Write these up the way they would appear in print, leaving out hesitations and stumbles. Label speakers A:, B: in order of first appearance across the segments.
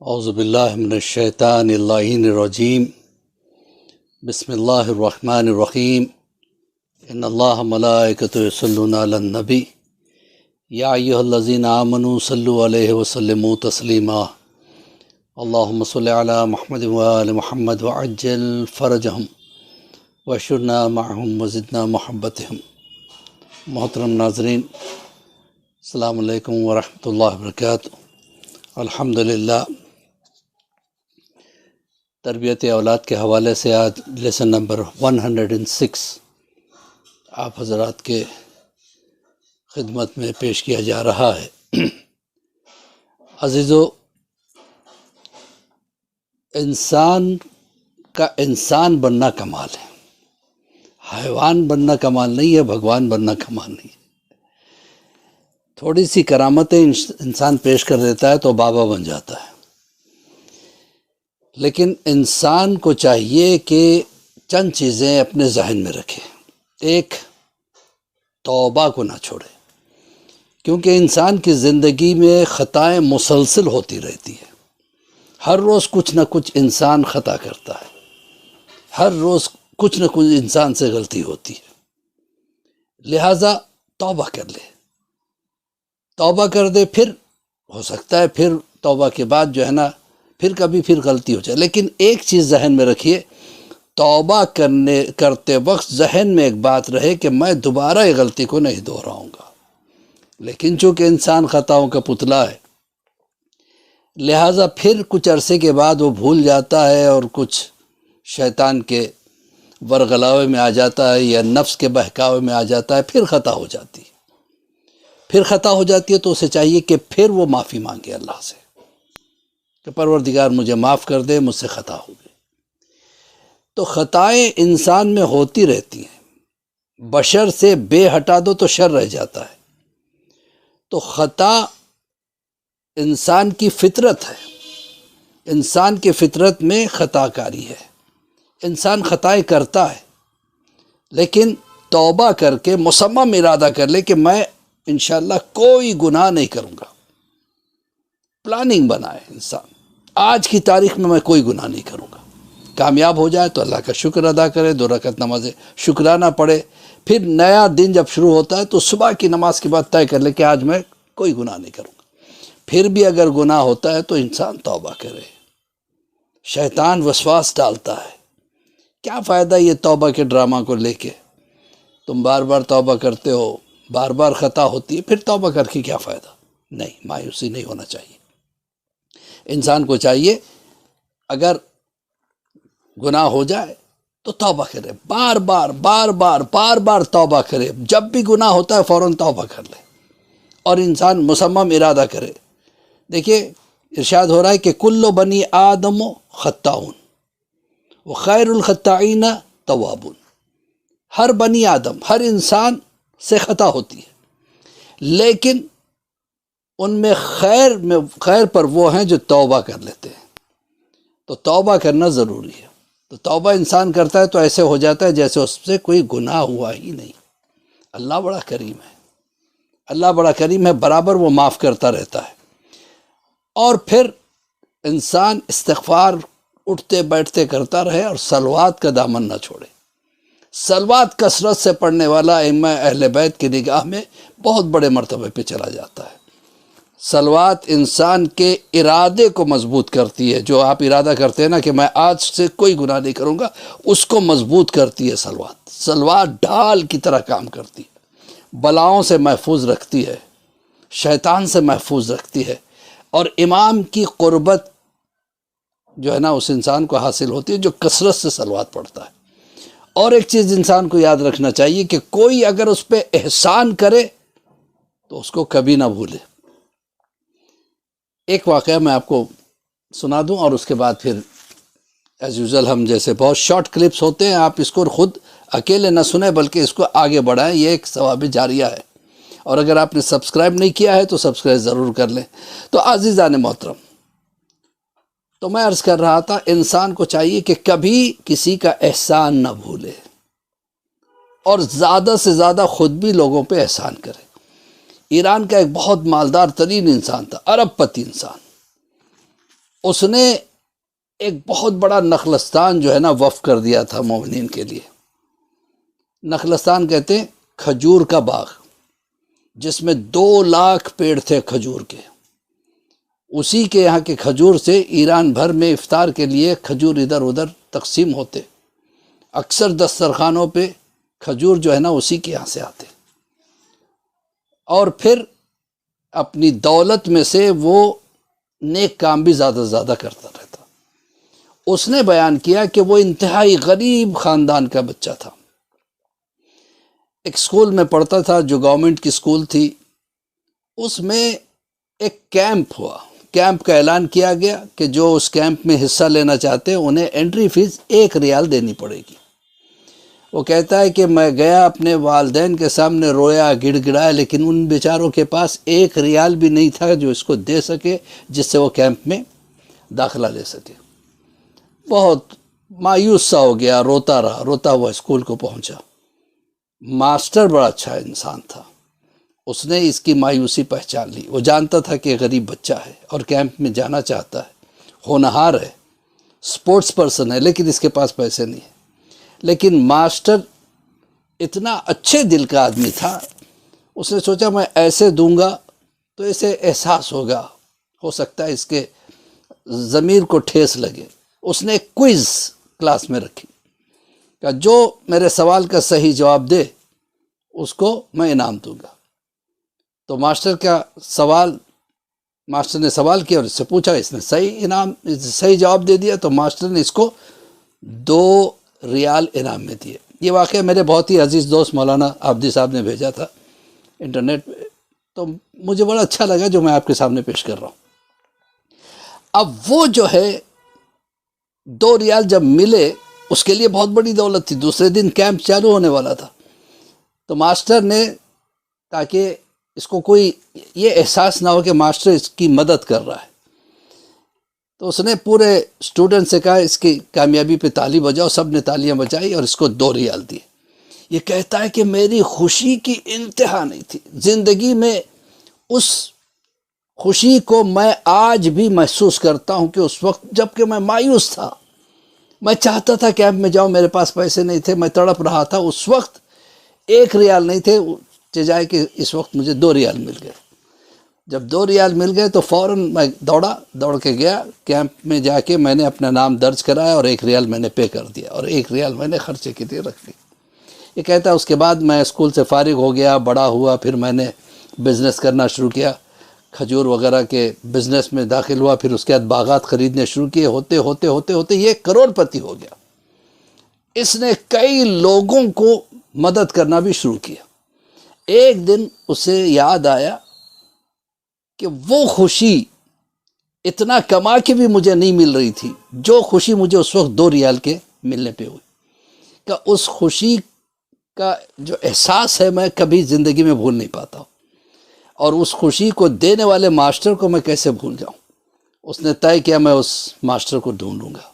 A: اعوذ باللہ من الشیطان اللعین الرجیم بسم اللہ الرحمن الرحیم ان اللہ ملائکۃ یصلون علی النبی یا ایھا الذین آمنوا صلوا علیہ وسلموا تسلیما اللہم صل علی محمد وآل محمد وعجل فرجہم واشرنا معہم وزدنا محبتہم۔ محترم ناظرین، السلام علیکم ورحمۃ اللہ وبرکاتہ۔ الحمدللہ، تربیت اولاد کے حوالے سے آج لیسن نمبر 106 آپ حضرات کے خدمت میں پیش کیا جا رہا ہے۔ عزیزو، انسان کا انسان بننا کمال ہے، حیوان بننا کمال نہیں ہے، بھگوان بننا کمال نہیں ہے۔ تھوڑی سی کرامتیں انسان پیش کر دیتا ہے تو بابا بن جاتا ہے، لیکن انسان کو چاہیے کہ چند چیزیں اپنے ذہن میں رکھے۔ ایک، توبہ کو نہ چھوڑے، کیونکہ انسان کی زندگی میں خطائیں مسلسل ہوتی رہتی ہے۔ ہر روز کچھ نہ کچھ انسان خطا کرتا ہے، ہر روز کچھ نہ کچھ انسان سے غلطی ہوتی ہے، لہٰذا توبہ کر لے، توبہ کر دے۔ پھر ہو سکتا ہے پھر توبہ کے بعد جو ہے نا پھر غلطی ہو جائے، لیکن ایک چیز ذہن میں رکھیے، توبہ کرتے وقت ذہن میں ایک بات رہے کہ میں دوبارہ یہ غلطی کو نہیں دہراؤں گا۔ لیکن چونکہ انسان خطاؤں کا پتلا ہے، لہٰذا پھر کچھ عرصے کے بعد وہ بھول جاتا ہے اور کچھ شیطان کے ورغلاوے میں آ جاتا ہے یا نفس کے بہکاوے میں آ جاتا ہے، پھر خطا ہو جاتی ہے۔ تو اسے چاہیے کہ پھر وہ معافی مانگے اللہ سے کہ پروردگار مجھے معاف کر دے، مجھ سے خطا ہو گئی۔ تو خطائیں انسان میں ہوتی رہتی ہیں، بشر سے بے ہٹا دو تو شر رہ جاتا ہے۔ تو خطا انسان کی فطرت ہے، انسان کی فطرت میں خطا کاری ہے، انسان خطائیں کرتا ہے، لیکن توبہ کر کے مصمم ارادہ کر لے کہ میں انشاءاللہ کوئی گناہ نہیں کروں گا۔ پلاننگ بنائے انسان، آج کی تاریخ میں کوئی گناہ نہیں کروں گا۔ کامیاب ہو جائے تو اللہ کا شکر ادا کرے، 2 رکعت نماز شکرانہ پڑھے۔ پھر نیا دن جب شروع ہوتا ہے تو صبح کی نماز کے بعد طے کر لے کہ آج میں کوئی گناہ نہیں کروں گا۔ پھر بھی اگر گناہ ہوتا ہے تو انسان توبہ کرے۔ شیطان وسواس ڈالتا ہے، کیا فائدہ یہ توبہ کے ڈرامہ کو لے کے؟ تم بار بار توبہ کرتے ہو، بار بار خطا ہوتی ہے، پھر توبہ کر کے کیا فائدہ؟ نہیں، مایوسی نہیں ہونا چاہیے۔ انسان کو چاہیے اگر گناہ ہو جائے تو توبہ کرے، بار بار توبہ کرے۔ جب بھی گناہ ہوتا ہے فوراً توبہ کر لے اور انسان مصمم ارادہ کرے۔ دیکھیے، ارشاد ہو رہا ہے کہ کل بنی آدم خطاؤن وخیر الخطائین توابون۔ ہر بنی آدم، ہر انسان سے خطا ہوتی ہے، لیکن ان میں خیر پر وہ ہیں جو توبہ کر لیتے ہیں۔ تو توبہ کرنا ضروری ہے۔ تو توبہ انسان کرتا ہے تو ایسے ہو جاتا ہے جیسے اس سے کوئی گناہ ہوا ہی نہیں۔ اللہ بڑا کریم ہے، اللہ بڑا کریم ہے، برابر وہ معاف کرتا رہتا ہے۔ اور پھر انسان استغفار اٹھتے بیٹھتے کرتا رہے اور صلوات کا دامن نہ چھوڑے۔ صلوات کثرت سے پڑھنے والا ائمہ اہل بیت کی نگاہ میں بہت بڑے مرتبے پہ چلا جاتا ہے۔ صلوات انسان کے ارادے کو مضبوط کرتی ہے۔ جو آپ ارادہ کرتے ہیں نا کہ میں آج سے کوئی گناہ نہیں کروں گا، اس کو مضبوط کرتی ہے صلوات ڈھال کی طرح کام کرتی ہے، بلاؤں سے محفوظ رکھتی ہے، شیطان سے محفوظ رکھتی ہے، اور امام کی قربت جو ہے نا اس انسان کو حاصل ہوتی ہے جو کثرت سے صلوات پڑھتا ہے۔ اور ایک چیز انسان کو یاد رکھنا چاہیے کہ کوئی اگر اس پہ احسان کرے تو اس کو کبھی نہ بھولے۔ ایک واقعہ میں آپ کو سنا دوں اور اس کے بعد پھر ایز یوزل ہم جیسے بہت شارٹ کلپس ہوتے ہیں، آپ اس کو خود اکیلے نہ سنیں بلکہ اس کو آگے بڑھائیں، یہ ایک ثواب جاریہ ہے۔ اور اگر آپ نے سبسکرائب نہیں کیا ہے تو سبسکرائب ضرور کر لیں۔ تو عزیزان محترم، تو میں عرض کر رہا تھا، انسان کو چاہیے کہ کبھی کسی کا احسان نہ بھولے اور زیادہ سے زیادہ خود بھی لوگوں پہ احسان کرے۔ ایران کا ایک بہت مالدار ترین انسان تھا، ارب پتی انسان، اس نے ایک بہت بڑا نخلستان جو ہے نا وقف کر دیا تھا مومنین کے لیے. نخلستان کہتے ہیں کھجور کا باغ، جس میں 2 لاکھ پیڑ تھے کھجور کے. اسی کے یہاں کے کھجور سے ایران بھر میں افطار کے لیے کھجور ادھر ادھر تقسیم ہوتے. اکثر دسترخوانوں پہ کھجور جو ہے نا اسی کے یہاں سے آتے. اور پھر اپنی دولت میں سے وہ نیک کام بھی زیادہ سے زیادہ کرتا رہتا. اس نے بیان کیا کہ وہ انتہائی غریب خاندان کا بچہ تھا. ایک سکول میں پڑھتا تھا جو گورنمنٹ کی سکول تھی. اس میں ایک کیمپ ہوا. کیمپ کا اعلان کیا گیا کہ جو اس کیمپ میں حصہ لینا چاہتے ہیں انہیں انٹری فیس 1 ریال دینی پڑے گی. وہ کہتا ہے کہ میں گیا اپنے والدین کے سامنے رویا گڑ گڑایا، لیکن ان بیچاروں کے پاس 1 ریال بھی نہیں تھا جو اس کو دے سکے جس سے وہ کیمپ میں داخلہ لے سکے. بہت مایوس سا ہو گیا، روتا رہا، روتا ہوا اسکول کو پہنچا. ماسٹر بڑا اچھا انسان تھا، اس نے اس کی مایوسی پہچان لی. وہ جانتا تھا کہ غریب بچہ ہے اور کیمپ میں جانا چاہتا ہے، ہونہار ہے، سپورٹس پرسن ہے، لیکن اس کے پاس پیسے نہیں ہیں. لیکن ماسٹر اتنا اچھے دل کا آدمی تھا، اس نے سوچا میں ایسے دوں گا تو اسے احساس ہوگا، ہو سکتا ہے اس کے ضمیر کو ٹھیس لگے. اس نے ایک کوئز کلاس میں رکھی کہ جو میرے سوال کا صحیح جواب دے اس کو میں انعام دوں گا. تو ماسٹر نے سوال کیا اور اس سے پوچھا، اس نے صحیح جواب دے دیا تو ماسٹر نے اس کو 2 ریال انعام میں دیے. یہ واقعہ میرے بہت ہی عزیز دوست مولانا عابدی صاحب نے بھیجا تھا انٹرنیٹ پہ، تو مجھے بڑا اچھا لگا جو میں آپ کے سامنے پیش کر رہا ہوں. اب وہ جو ہے 2 ریال جب ملے، اس کے لیے بہت بڑی دولت تھی. دوسرے دن کیمپ چالو ہونے والا تھا. تو ماسٹر نے، تاکہ اس کو کوئی یہ احساس نہ ہو کہ ماسٹر اس کی مدد کر رہا ہے، تو اس نے پورے اسٹوڈنٹ سے کہا اس کی کامیابی پہ تالی بجاؤ. سب نے تالیاں بجائی اور اس کو 2 ریال دیے. یہ کہتا ہے کہ میری خوشی کی انتہا نہیں تھی. زندگی میں اس خوشی کو میں آج بھی محسوس کرتا ہوں کہ اس وقت جب کہ میں مایوس تھا، میں چاہتا تھا کیمپ میں جاؤں، میرے پاس پیسے نہیں تھے، میں تڑپ رہا تھا. اس وقت 1 ریال نہیں تھے، جائے کہ اس وقت مجھے 2 ریال مل گئے. جب 2 ریال مل گئے تو فوراً میں دوڑ کے گیا کیمپ میں. جا کے میں نے اپنا نام درج کرایا اور 1 ریال میں نے پے کر دیا اور 1 ریال میں نے خرچے کے لیے رکھ لی. یہ کہتا ہے اس کے بعد میں اسکول سے فارغ ہو گیا، بڑا ہوا، پھر میں نے بزنس کرنا شروع کیا، کھجور وغیرہ کے بزنس میں داخل ہوا. پھر اس کے بعد باغات خریدنے شروع کیے. ہوتے ہوتے ہوتے ہوتے یہ کروڑ پتی ہو گیا. اس نے کئی لوگوں کو مدد کرنا بھی شروع کیا. ایک دن اسے یاد آیا کہ وہ خوشی اتنا کما کے بھی مجھے نہیں مل رہی تھی جو خوشی مجھے اس وقت 2 ریال کے ملنے پہ ہوئی. کہ اس خوشی کا جو احساس ہے میں کبھی زندگی میں بھول نہیں پاتا ہوں، اور اس خوشی کو دینے والے ماسٹر کو میں کیسے بھول جاؤں. اس نے طے کیا میں اس ماسٹر کو ڈھونڈوں گا.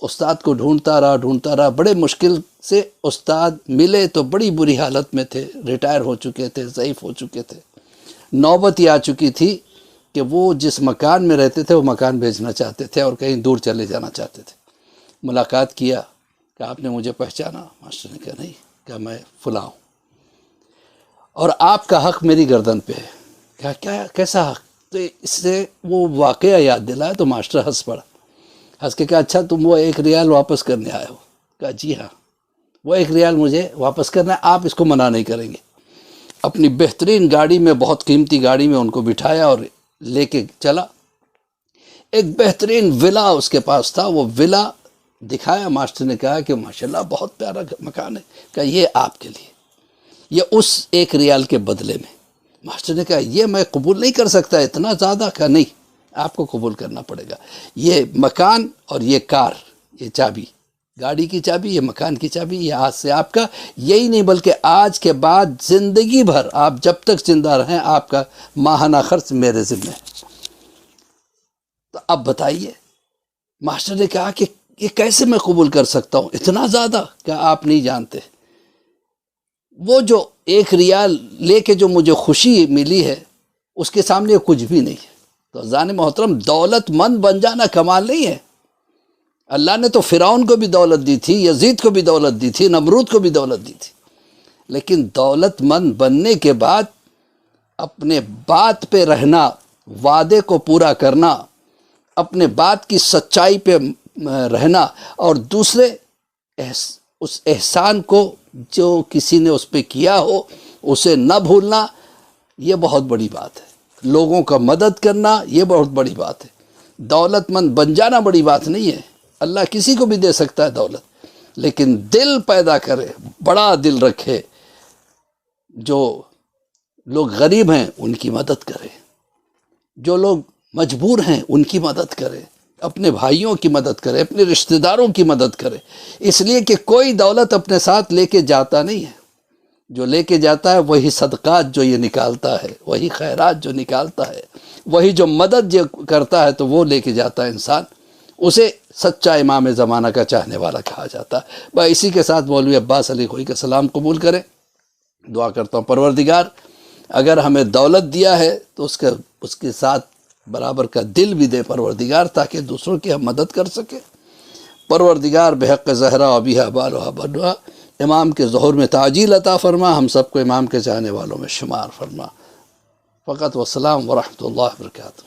A: استاد کو ڈھونڈتا رہا. بڑے مشکل سے استاد ملے تو بڑی بری حالت میں تھے، ریٹائر ہو چکے تھے، ضعیف ہو چکے تھے. نوبت یہ آ چکی تھی کہ وہ جس مکان میں رہتے تھے وہ مکان بھیجنا چاہتے تھے اور کہیں دور چلے جانا چاہتے تھے. ملاقات کیا کہ آپ نے مجھے پہچانا؟ ماسٹر نے کہا نہیں. کہا میں فلاں ہوں اور آپ کا حق میری گردن پہ ہے. کہا کیا، کیسا حق؟ تو اس سے وہ واقعہ یاد دلایا تو ماسٹر ہنس پڑا. ہنس کے کہا اچھا تم وہ 1 ریال واپس کرنے آئے ہو؟ کہا جی ہاں، وہ 1 ریال مجھے واپس کرنا ہے، آپ اس کو منع نہیں کریں گے. اپنی بہترین گاڑی میں، بہت قیمتی گاڑی میں ان کو بٹھایا اور لے کے چلا. ایک بہترین ولا اس کے پاس تھا، وہ ولا دکھایا. ماسٹر نے کہا کہ ماشاءاللہ بہت پیارا مکان ہے. کہا یہ آپ کے لیے، یہ اس 1 ریال کے بدلے میں. ماسٹر نے کہا یہ میں قبول نہیں کر سکتا اتنا زیادہ. کہا نہیں، آپ کو قبول کرنا پڑے گا. یہ مکان اور یہ کار، یہ چابی، گاڑی کی چابی، یہ مکان کی چابی، یہ آج سے آپ کا. یہی نہیں بلکہ آج کے بعد زندگی بھر آپ جب تک زندہ رہیں آپ کا ماہانہ خرچ میرے ذمہ ہے. تو اب بتائیے، ماسٹر نے کہا کہ یہ کیسے میں قبول کر سکتا ہوں اتنا زیادہ؟ کہ آپ نہیں جانتے، وہ جو 1 ریال لے کے جو مجھے خوشی ملی ہے اس کے سامنے کچھ بھی نہیں ہے. تو عزیزان محترم دولت مند بن جانا کمال نہیں ہے. اللہ نے تو فرعون کو بھی دولت دی تھی، یزید کو بھی دولت دی تھی، نمرود کو بھی دولت دی تھی، لیکن دولت مند بننے کے بعد اپنے بات پہ رہنا، وعدے کو پورا کرنا، اپنے بات کی سچائی پہ رہنا، اور دوسرے اس احسان کو جو کسی نے اس پہ کیا ہو اسے نہ بھولنا، یہ بہت بڑی بات ہے. لوگوں کا مدد کرنا یہ بہت بڑی بات ہے. دولت مند بن جانا بڑی بات نہیں ہے، اللہ کسی کو بھی دے سکتا ہے دولت، لیکن دل پیدا کرے، بڑا دل رکھے، جو لوگ غریب ہیں ان کی مدد کرے، جو لوگ مجبور ہیں ان کی مدد کرے، اپنے بھائیوں کی مدد کرے، اپنے رشتہ داروں کی مدد کرے. اس لیے کہ کوئی دولت اپنے ساتھ لے کے جاتا نہیں ہے، جو لے کے جاتا ہے وہی صدقات جو یہ نکالتا ہے، وہی خیرات جو نکالتا ہے، وہی جو مدد جو کرتا ہے تو وہ لے کے جاتا ہے انسان. اسے سچا امام زمانہ کا چاہنے والا کہا جاتا ہے. بھائی اسی کے ساتھ مولوی عباس علی خوئی کا سلام قبول کریں. دعا کرتا ہوں پروردگار اگر ہمیں دولت دیا ہے تو اس کے ساتھ برابر کا دل بھی دے پروردگار، تاکہ دوسروں کی ہم مدد کر سکیں. پروردگار بحق زہرا و بیہا بالہا بنوا، امام کے ظہور میں تعجیل عطا فرما، ہم سب کو امام کے چاہنے والوں میں شمار فرما. فقط والسلام ورحمۃ اللہ وبرکاتہ.